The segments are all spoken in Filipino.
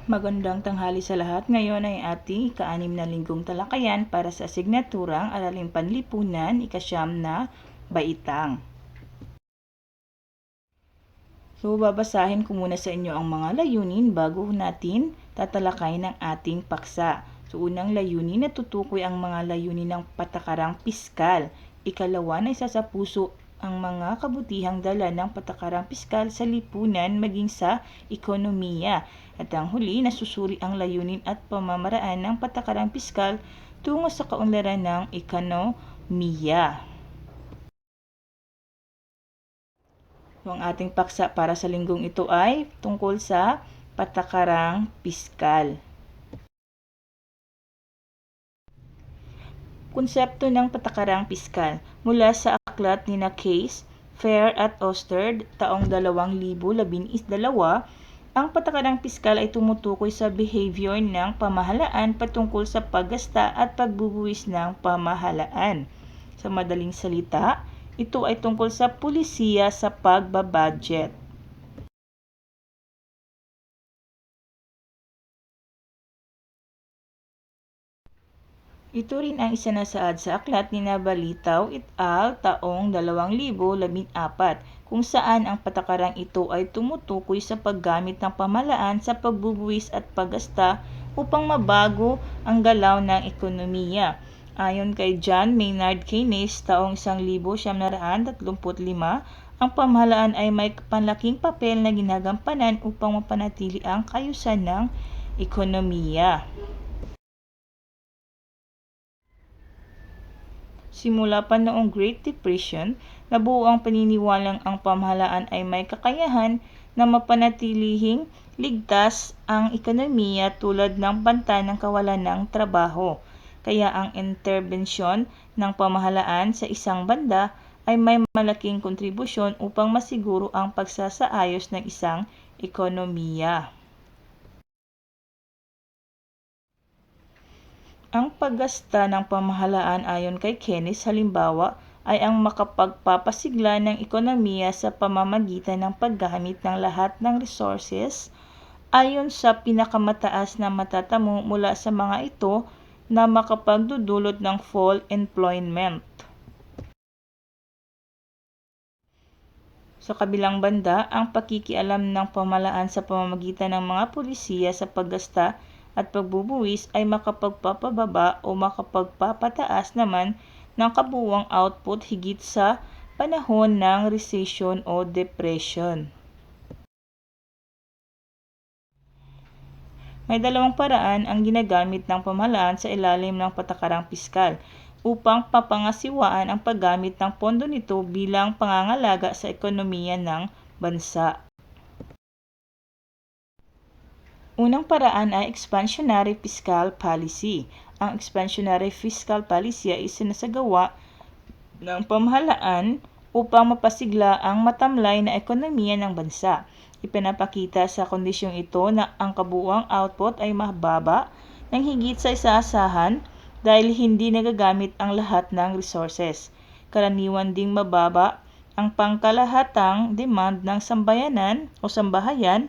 Magandang tanghali sa lahat. Ngayon ay ating ika-6 na linggong talakayan para sa asignaturang Araling Panlipunan, ika-9 na Baitang. So, babasahin ko muna sa inyo ang mga layunin bago natin tatalakayin ang ating paksa. So, unang layunin, natutukoy ang mga layunin ng patakarang piskal. Ikalawa, na isa sa puso ang mga kabutihang dala ng patakarang piskal sa lipunan maging sa ekonomiya. At ang huli, nasusuri ang layunin at pamamaraan ng patakarang piskal tungo sa kaunlaran ng ekonomiya. So, ang ating paksa para sa linggong ito ay tungkol sa patakarang piskal. Konsepto ng patakarang piskal mula sa aklat ni Case, Fair at Oster taong 2012, ang patakarang piskal ay tumutukoy sa behavior ng pamahalaan patungkol sa paggasta at pagbubuwis ng pamahalaan. Sa madaling salita, ito ay tungkol sa pulisiya sa pagbabudget. Ito rin ang isinasaad sa aklat ni Balitaw et al. Taong 2014, kung saan ang patakarang ito ay tumutukoy sa paggamit ng pamahalaan sa pagbubuwis at paggasta upang mabago ang galaw ng ekonomiya. Ayon kay John Maynard Keynes taong 1935, ang pamahalaan ay may panlaking papel na ginagampanan upang mapanatili ang kaayusan ng ekonomiya. Simula pa noong Great Depression, nabuo ang paniniwalang ang pamahalaan ay may kakayahan na mapanatilihing ligtas ang ekonomiya tulad ng banta ng kawalan ng trabaho. Kaya ang interbensyon ng pamahalaan sa isang banda ay may malaking kontribusyon upang masiguro ang pagsasaayos ng isang ekonomiya. Ang paggasta ng pamahalaan ayon kay Keynes halimbawa ay ang makapagpapasigla ng ekonomiya sa pamamagitan ng paggamit ng lahat ng resources ayon sa pinakamataas na matatamo mula sa mga ito na makapagdudulot ng full employment. Sa kabilang banda, ang pakikialam ng pamahalaan sa pamamagitan ng mga pulisiya sa paggasta at pagbubuwis ay makapagpapababa o makapagpapataas naman ng kabuuang output higit sa panahon ng recession o depression. May dalawang paraan ang ginagamit ng pamahalaan sa ilalim ng patakarang piskal upang papangasiwaan ang paggamit ng pondo nito bilang pangangalaga sa ekonomiya ng bansa. Unang paraan ay expansionary fiscal policy. Ang expansionary fiscal policy ay isinasagawa ng pamahalaan upang mapasigla ang matamlay na ekonomiya ng bansa. Ipinapakita sa kondisyong ito na ang kabuuang output ay mababa ng higit sa isaasahan dahil hindi nagagamit ang lahat ng resources. Karaniwan ding mababa ang pangkalahatang demand ng sambayanan o sambahayan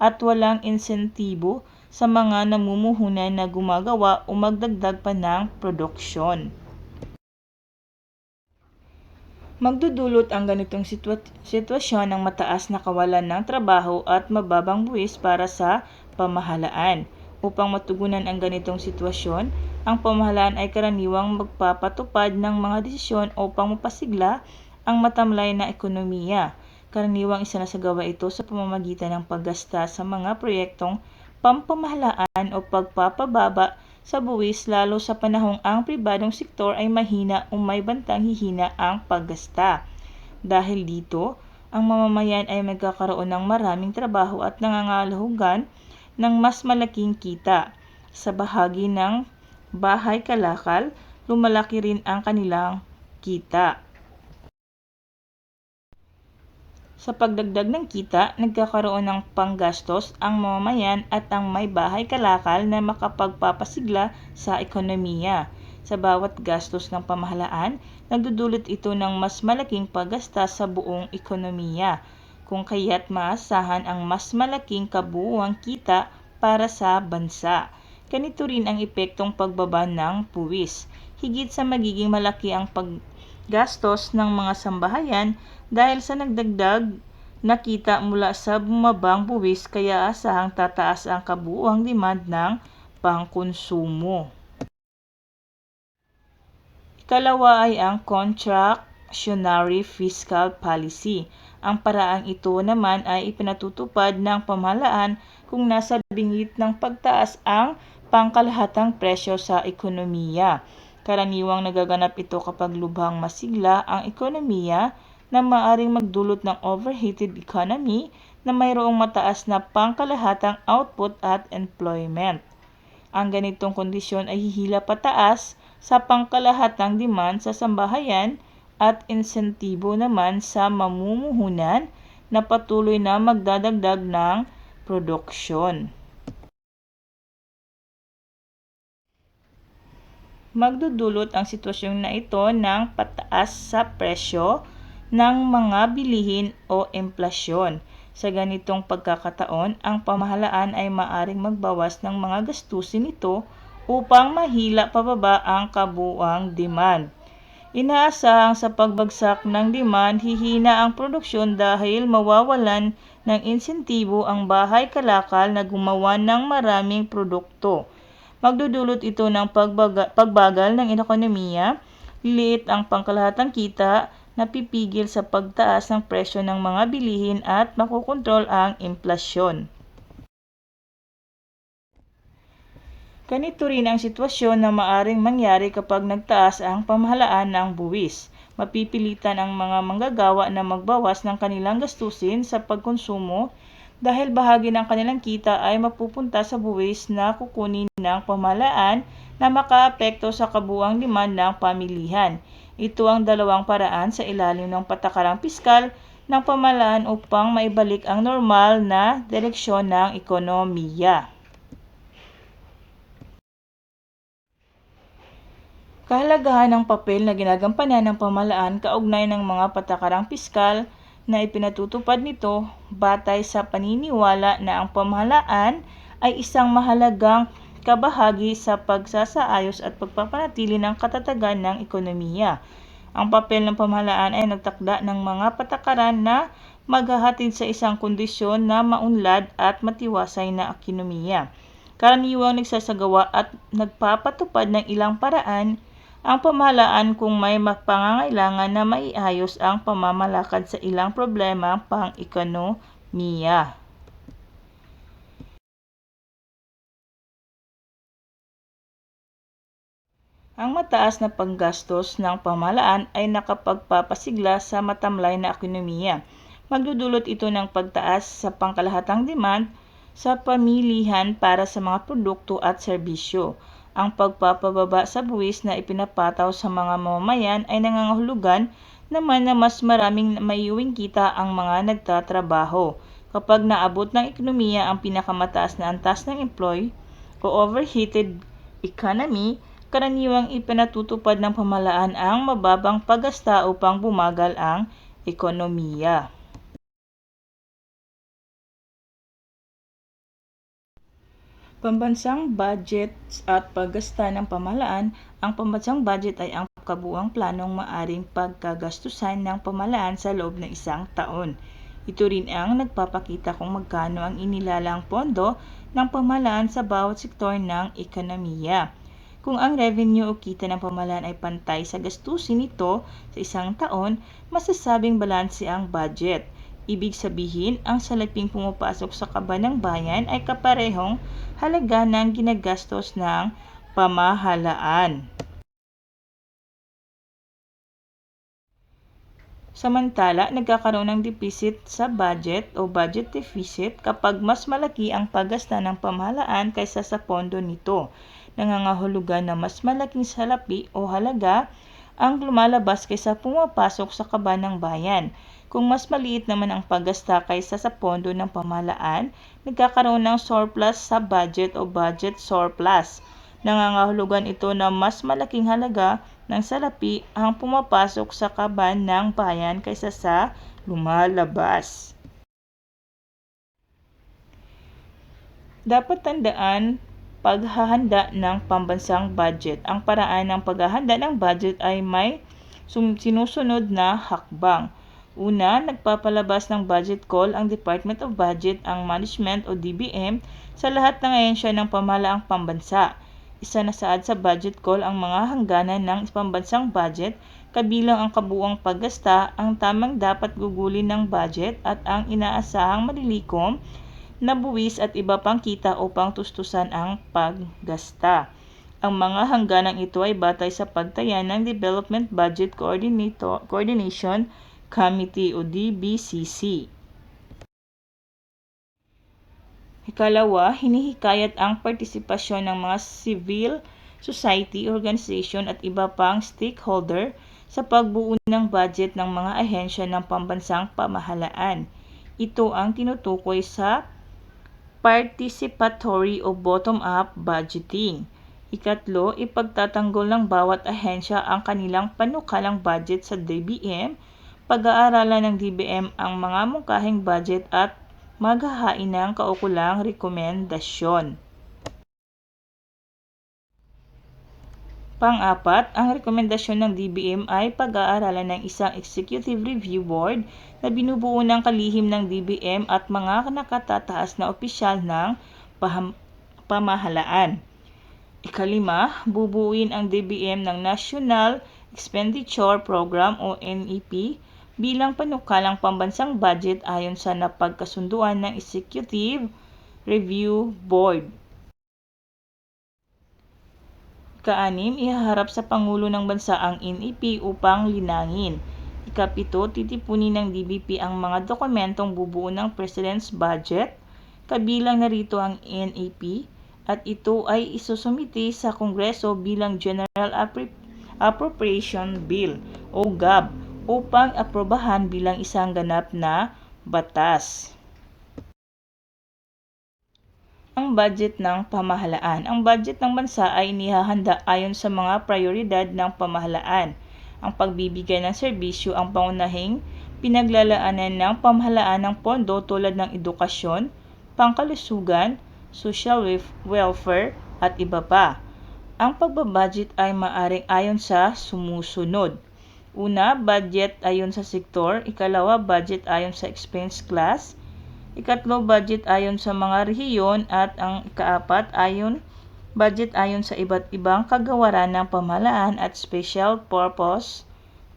at walang insentibo sa mga namumuhunan na gumagawa o magdagdag pa ng produksyon. Magdudulot ang ganitong sitwasyon ng mataas na kawalan ng trabaho at mababang buwis para sa pamahalaan. Upang matugunan ang ganitong sitwasyon, ang pamahalaan ay karaniwang magpapatupad ng mga desisyon upang mapasigla ang matamlay na ekonomiya. Karaniwang isinasagawa ito sa pamamagitan ng paggasta sa mga proyektong pampamahalaan o pagpapababa sa buwis lalo sa panahong ang pribadong sektor ay mahina o may bantang hihina ang paggasta. Dahil dito, ang mamamayan ay magkakaroon ng maraming trabaho at nangangahulugan ng mas malaking kita. Sa bahagi ng bahay kalakal, lumalaki rin ang kanilang kita. Sa pagdagdag ng kita, nagkakaroon ng panggastos ang mamamayan at ang may bahay kalakal na makapagpapasigla sa ekonomiya. Sa bawat gastos ng pamahalaan, nagdudulot ito ng mas malaking paggasta sa buong ekonomiya, kung kaya't maasahan ang mas malaking kabuuang kita para sa bansa. Ganito rin ang epektong pagbaba ng buwis. Higit sa magiging malaki ang paggastos ng mga sambahayan dahil sa nagdagdag na kita mula sa bumabang buwis, kaya asahang tataas ang kabuuang demand ng pangkonsumo. Ikalawa ay ang contractionary fiscal policy. Ang paraang ito naman ay ipinatutupad ng pamahalaan kung nasa bingit ng pagtaas ang pangkalahatang presyo sa ekonomiya. Karaniwang nagaganap ito kapag lubhang masigla ang ekonomiya na maaaring magdulot ng overheated economy na mayroong mataas na pangkalahatang output at employment. Ang ganitong kondisyon ay hihila pataas sa pangkalahatang demand sa sambahayan at insentibo naman sa mamumuhunan na patuloy na magdadagdag ng produksyon. Magdudulot ang sitwasyon na ito ng pataas sa presyo ng mga bilihin o inflasyon. Sa ganitong pagkakataon, ang pamahalaan ay maaaring magbawas ng mga gastusin nito upang mahila pababa ang kabuuang demand. Inaasahang sa pagbagsak ng demand, hihina ang produksyon dahil mawawalan ng insentibo ang bahay kalakal na gumawa ng maraming produkto. Magdudulot ito ng pagbagal ng ekonomiya, liliit ang pangkalahatang kita, napipigil sa pagtaas ng presyo ng mga bilihin at makokontrol ang inflasyon. Ganito rin ang sitwasyon na maaring mangyari kapag nagtaas ang pamahalaan ng buwis. Mapipilitan ang mga manggagawa na magbawas ng kanilang gastusin sa pagkonsumo dahil bahagi ng kanilang kita ay mapupunta sa buwis na kukunin ng pamahalaan na makaapekto sa kabuuang demand ng pamilihan. Ito ang dalawang paraan sa ilalim ng patakarang piskal ng pamahalaan upang maibalik ang normal na direksyon ng ekonomiya. Kahalagahan ng papel na ginagampanan ng pamahalaan kaugnay ng mga patakarang piskal na ipinatutupad nito batay sa paniniwala na ang pamahalaan ay isang mahalagang kabahagi sa pagsasaayos at pagpapanatili ng katatagan ng ekonomiya. Ang papel ng pamahalaan ay nagtakda ng mga patakaran na maghahatid sa isang kondisyon na maunlad at matiwasay na ekonomiya. Karaniwang nagsasagawa at nagpapatupad ng ilang paraan ang pamahalaan kung may pangangailangan na maiayos ang pamamalakad sa ilang problema pang-ekonomiya. Ang mataas na paggastos ng pamahalaan ay nakapagpapasigla sa matamlay na ekonomiya. Magdudulot ito ng pagtaas sa pangkalahatang demand sa pamilihan para sa mga produkto at serbisyo. Ang pagpapababa sa buwis na ipinapataw sa mga mamamayan ay nangangahulugan naman na mas maraming maiuwing kita ang mga nagtatrabaho. Kapag naabot ng ekonomiya ang pinakamataas na antas ng employ o overheated economy, karaniwang ipinatutupad ng pamahalaan ang mababang paggasta upang bumagal ang ekonomiya. Pambansang budget at paggasta ng pamahalaan. Ang pambansang budget ay ang kabuuang planong maaring pagkagastusan ng pamahalaan sa loob ng isang taon. Ito rin ang nagpapakita kung magkano ang inilalang pondo ng pamahalaan sa bawat sektor ng ekonomiya. Kung ang revenue o kita ng pamahalaan ay pantay sa gastusin nito sa isang taon, masasabing balanse ang budget. Ibig sabihin, ang salaping pumapasok sa kaban ng bayan ay kaparehong halaga ng ginagastos ng pamahalaan. Samantala, nagkakaroon ng deficit sa budget o budget deficit kapag mas malaki ang paggasta ng pamahalaan kaysa sa pondo nito. Nangangahulugan na mas malaking salapi o halaga ang lumalabas kaysa pumapasok sa kaban ng bayan. Kung mas maliit naman ang paggasta kaysa sa pondo ng pamahalaan, nagkakaroon ng surplus sa budget o budget surplus. Nangangahulugan ito na mas malaking halaga ng salapi ang pumapasok sa kaban ng bayan kaysa sa lumalabas. Dapat tandaan paghahanda ng pambansang budget. Ang paraan ng paghahanda ng budget ay may sinusunod na hakbang. Una, nagpapalabas ng budget call ang Department of Budget and Management o DBM sa lahat ng ahensya ng pamahalaang pambansa. Isanasaad sa budget call ang mga hangganan ng pambansang budget, kabilang ang kabuuang paggasta, ang tamang dapat gugulin ng budget at ang inaasahang malilikom na buwis at iba pang kita upang tustusan ang paggasta. Ang mga hangganang ito ay batay sa pagtaya ng Development Budget Coordination Committee o DBCC. Ikalawa, hinihikayat ang partisipasyon ng mga civil society organization at iba pang stakeholder sa pagbuo ng budget ng mga ahensya ng pambansang pamahalaan. Ito ang tinutukoy sa participatory o bottom-up budgeting. Ikatlo, ipagtatanggol ng bawat ahensya ang kanilang panukalang budget sa DBM, pag-aaralan ng DBM ang mga mungkahing budget at maghahain ng kaukulang rekomendasyon. Pang-apat, ang rekomendasyon ng DBM ay pag-aaralan ng isang Executive Review Board na binubuo ng kalihim ng DBM at mga nakatataas na opisyal ng pamahalaan. Ikalima, bubuuin ang DBM ng National Expenditure Program o NEP bilang panukalang pambansang budget ayon sa napagkasunduan ng Executive Review Board. Ika-6, ihaharap sa Pangulo ng Bansa ang NEP upang linangin. Ika-7, titipunin ng DBP ang mga dokumentong bubuo ng President's Budget, kabilang narito ang NEP, at ito ay isusumiti sa Kongreso bilang General Appropriation Bill o GAB upang aprobahan bilang isang ganap na batas. Ang budget ng pamahalaan. Ang budget ng bansa ay inihahanda ayon sa mga prioridad ng pamahalaan. Ang pagbibigay ng serbisyo ang pangunahing pinaglalaanan ng pamahalaan ng pondo tulad ng edukasyon, pangkalusugan, social welfare, at iba pa. Ang pagbabudget ay maaring ayon sa sumusunod. Una, budget ayon sa sektor. Ikalawa, budget ayon sa expense class. Ikatlo, budget ayon sa mga rehiyon at ang ikaapat budget ayon sa iba't ibang kagawaran ng pamahalaan at special purpose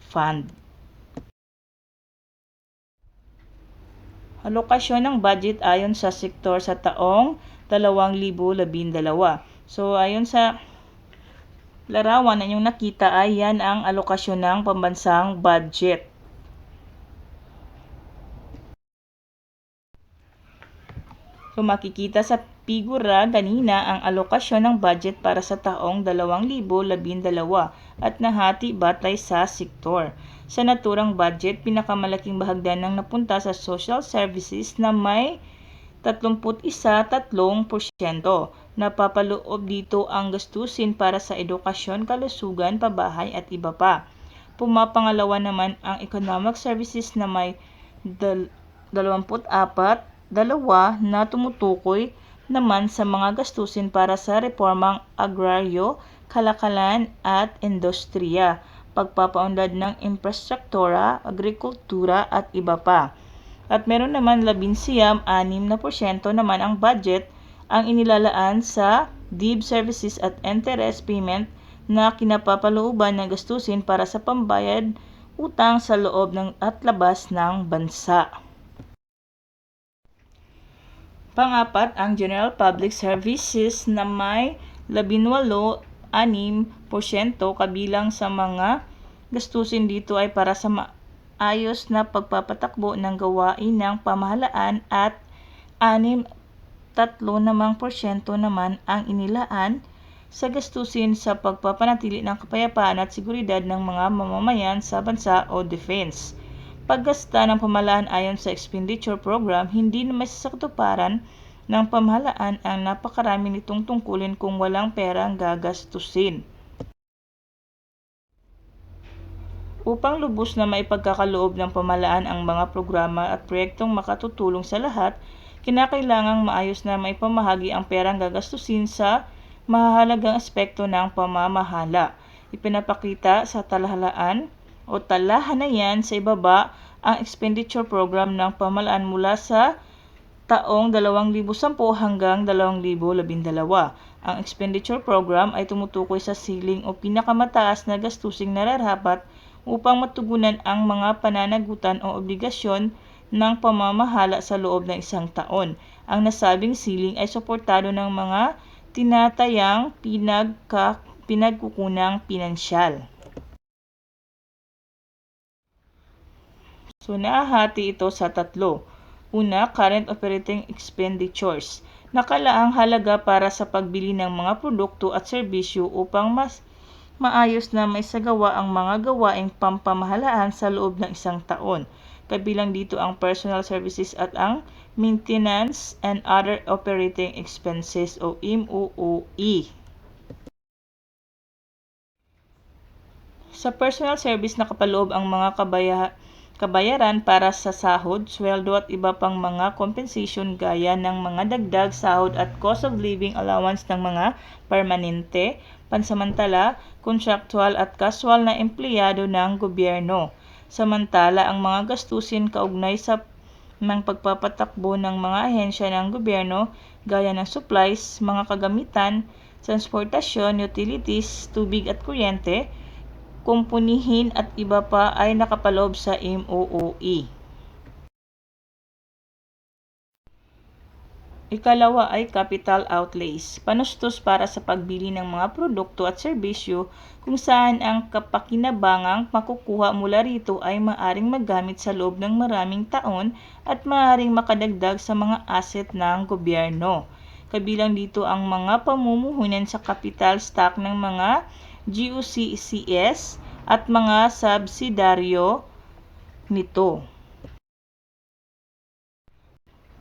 fund. Alokasyon ng budget ayon sa sektor sa taong 2012. So ayon sa larawan na inyong nakita ay yan ang alokasyon ng pambansang budget. So makikita sa figura kanina ang alokasyon ng budget para sa taong 2012 at nahati batay sa sektor. Sa naturang budget, pinakamalaking bahagdan ng napunta sa social services na may 31.3%. Napapaloob dito ang gastusin para sa edukasyon, kalusugan, pabahay at iba pa. Pumapangalawa naman ang economic services na may 24.2% na tumutukoy naman sa mga gastusin para sa reformang agraryo, kalakalan at industriya, pagpapaunlad ng infrastruktura, agrikultura at iba pa. At meron naman 6% naman ang budget ang inilalaan sa DIB services at interest payment na kinapapalooban ng gastusin para sa pambayad utang sa loob at labas ng bansa. Pang-apat, ang General Public Services na may 18.6%, kabilang sa mga gastusin dito ay para sa maayos na pagpapatakbo ng gawain ng pamahalaan at 6.3% naman ang inilaan sa gastusin sa pagpapanatili ng kapayapaan at seguridad ng mga mamamayan sa bansa o defense. Paggasta ng pamahalaan ayon sa expenditure program, hindi na masasakatuparan ng pamahalaan ang napakarami nitong tungkulin kung walang perang gagastusin. Upang lubos na maipagkakaloob ng pamahalaan ang mga programa at proyektong makatutulong sa lahat, kinakailangang maayos na maipamahagi ang perang gagastusin sa mahahalagang aspekto ng pamamahala. Ipinapakita sa talahanayan sa ibaba ang expenditure program ng pamahalaan mula sa taong 2010 hanggang 2012. Ang expenditure program ay tumutukoy sa ceiling o pinakamataas na gastusing nararapat upang matugunan ang mga pananagutan o obligasyon ng pamamahala sa loob ng isang taon. Ang nasabing ceiling ay suportado ng mga tinatayang pinagkukunang pinansyal. So, naahati ito sa tatlo. Una, current operating expenditures. Nakalaang halaga para sa pagbili ng mga produkto at serbisyo upang mas maayos na maisagawa ang mga gawaing pampamahalaan sa loob ng isang taon. Kabilang dito ang personal services at ang maintenance and other operating expenses o MOOE. Sa personal service nakapaloob ang mga kabayaran para sa sahod, sweldo at iba pang mga compensation gaya ng mga dagdag sahod at cost of living allowance ng mga permanente, pansamantala, contractual at casual na empleyado ng gobyerno. Samantala, ang mga gastusin kaugnay sa ng pagpapatakbo ng mga ahensya ng gobyerno gaya ng supplies, mga kagamitan, transportasyon, utilities, tubig at kuryente, kumpunihin at iba pa ay nakapaloob sa MOOE. Ikalawa ay capital outlays, panustos para sa pagbili ng mga produkto at serbisyo kung saan ang kapakinabangang makukuha mula rito ay maaring magamit sa loob ng maraming taon at maaring makadagdag sa mga asset ng gobyerno. Kabilang dito ang mga pamumuhunan sa capital stock ng mga GOCCS at mga subsidyaryo nito.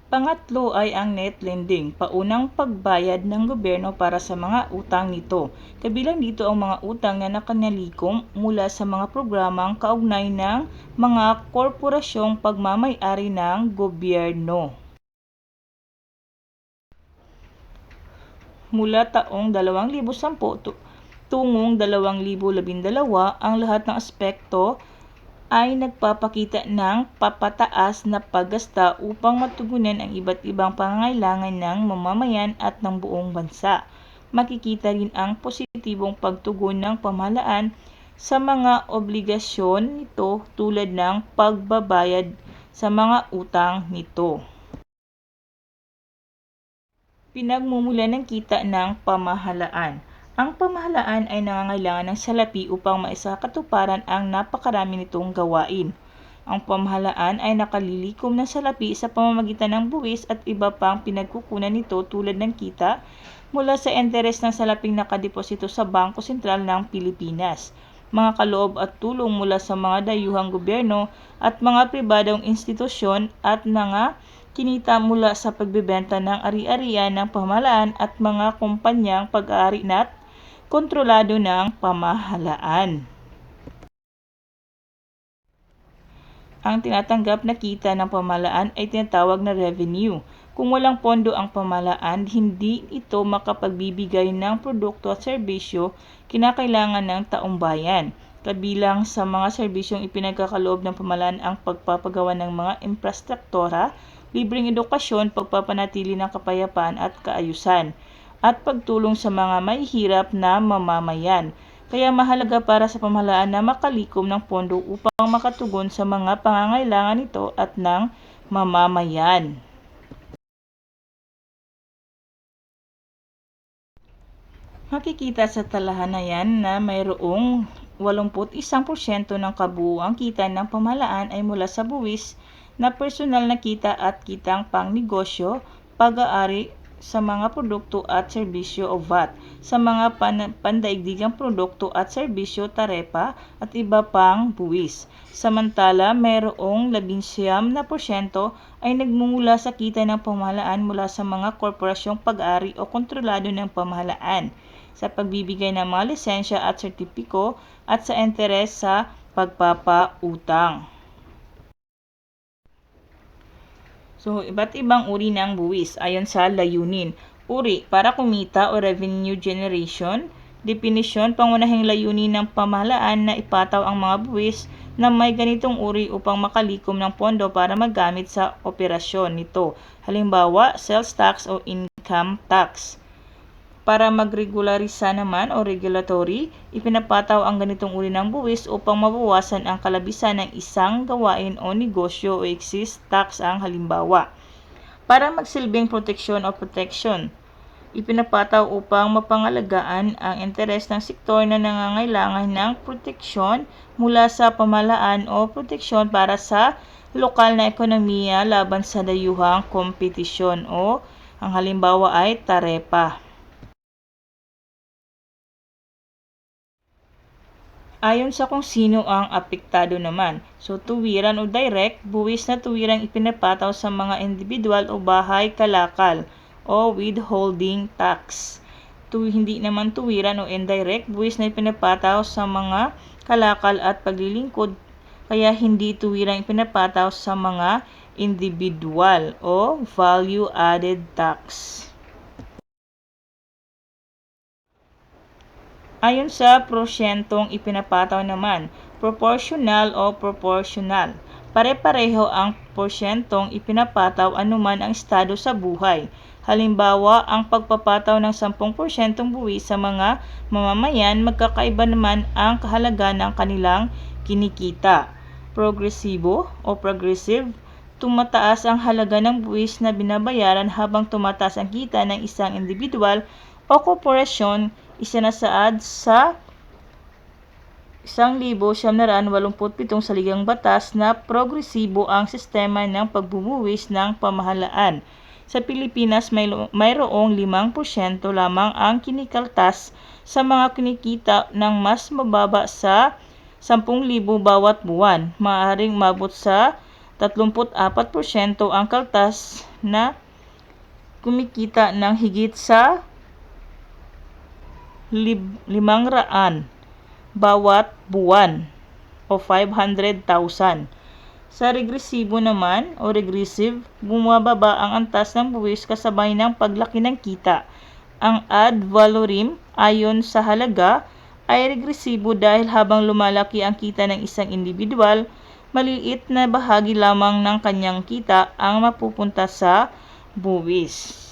Pangatlo ay ang net lending, paunang pagbayad ng gobyerno para sa mga utang nito. Kabilang dito ang mga utang na nakanalikom mula sa mga programang kaugnay ng mga korporasyong pagmamay-ari ng gobyerno. Mula taong 2010 tungong 2012, ang lahat ng aspekto ay nagpapakita ng papataas na paggasta upang matugunan ang iba't ibang pangangailangan ng mamamayan at ng buong bansa. Makikita rin ang positibong pagtugon ng pamahalaan sa mga obligasyon nito tulad ng pagbabayad sa mga utang nito. Pinagmumulan ng kita ng pamahalaan. Ang pamahalaan ay nangangailangan ng salapi upang maisakatuparan ang napakarami nitong gawain. Ang pamahalaan ay nakalilikom ng salapi sa pamamagitan ng buwis at iba pang pinagkukunan nito tulad ng kita mula sa interes ng salaping nakadeposito sa Bangko Sentral ng Pilipinas, mga kaloob at tulong mula sa mga dayuhang gobyerno at mga pribadong institusyon at mga kinita mula sa pagbebenta ng ari-arian ng pamahalaan at mga kumpanyang pag-aari na kontrolado ng pamahalaan. Ang tinatanggap na kita ng pamahalaan ay tinatawag na revenue. Kung walang pondo ang pamahalaan, hindi ito makapagbibigay ng produkto at serbisyo kinakailangan ng taong bayan. Kabilang sa mga serbisyong ipinagkakaloob ng pamahalaan ang pagpapagawa ng mga infrastruktura, libreng edukasyon, pagpapanatili ng kapayapaan at kaayusan, at pagtulong sa mga mahihirap na mamamayan. Kaya mahalaga para sa pamahalaan na makalikom ng pondo upang makatugon sa mga pangangailangan nito at ng mamamayan. Makikita sa talahanayan na mayroong 81% ng kabuuang kita ng pamahalaan ay mula sa buwis na personal na kita at kitang pangnegosyo, pag-aari sa mga produkto at serbisyo o VAT, sa mga pandaigdigang produkto at serbisyo tarepa at iba pang buwis. Samantala, mayroong 19% ay nagmumula sa kita ng pamahalaan mula sa mga korporasyong pag-aari o kontrolado ng pamahalaan, sa pagbibigay ng mga lisensya at sertipiko at sa interes sa pagpapautang. So, iba't ibang uri ng buwis ayon sa layunin. Uri, para kumita o revenue generation. Definisyon, pangunahing layunin ng pamahalaan na ipataw ang mga buwis na may ganitong uri upang makalikom ng pondo para magamit sa operasyon nito. Halimbawa, sales tax o income tax. Para magregularisa naman o regulatory, ipinapataw ang ganitong uri ng buwis upang mabawasan ang kalabisan ng isang gawain o negosyo o excise tax ang halimbawa. Para magsilbing proteksyon o protection, ipinapataw upang mapangalagaan ang interes ng sektor na nangangailangan ng proteksyon mula sa pamahalaan o proteksyon para sa lokal na ekonomiya laban sa dayuhang kompetisyon o ang halimbawa ay tarepa. Ayon sa kung sino ang apektado naman. So, tuwiran o direct, buwis na tuwirang ipinapataw sa mga individual o bahay kalakal o withholding tax. Hindi naman tuwiran o indirect, buwis na ipinapataw sa mga kalakal at paglilingkod, kaya hindi tuwirang ipinapataw sa mga individual o value-added tax. Ayon sa porsyentong ipinapataw naman, proportional o proportional. Pare-pareho ang porsyentong ipinapataw anuman ang estado sa buhay. Halimbawa, ang pagpapataw ng 10% buwis sa mga mamamayan, magkakaiba naman ang kahalaga ng kanilang kinikita. Progresibo o progressive, tumataas ang halaga ng buwis na binabayaran habang tumataas ang kita ng isang individual o korporasyon. Isinasaad sa 1987 sa Ligang Batas na progresibo ang sistema ng pagbubuwis ng pamahalaan. Sa Pilipinas, mayroong 5% lamang ang kinikaltas sa mga kinikita ng mas mababa sa 10,000 bawat buwan. Maaaring mabot sa 34% ang kaltas na kumikita ng higit sa 500 bawat buwan o 500,000. Sa regresibo naman o regressive, bumababa ang antas ng buwis kasabay ng paglaki ng kita. Ang ad valorem ayon sa halaga ay regresibo dahil habang lumalaki ang kita ng isang individual, maliit na bahagi lamang ng kanyang kita ang mapupunta sa buwis.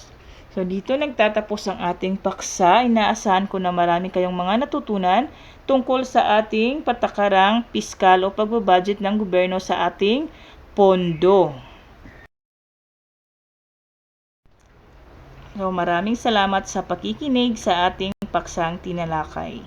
So, dito nagtatapos ang ating paksa. Inaasahan ko na marami kayong mga natutunan tungkol sa ating patakarang piskal o pagbabudget ng gobyerno sa ating pondo. So, maraming salamat sa pakikinig sa ating paksang tinalakay.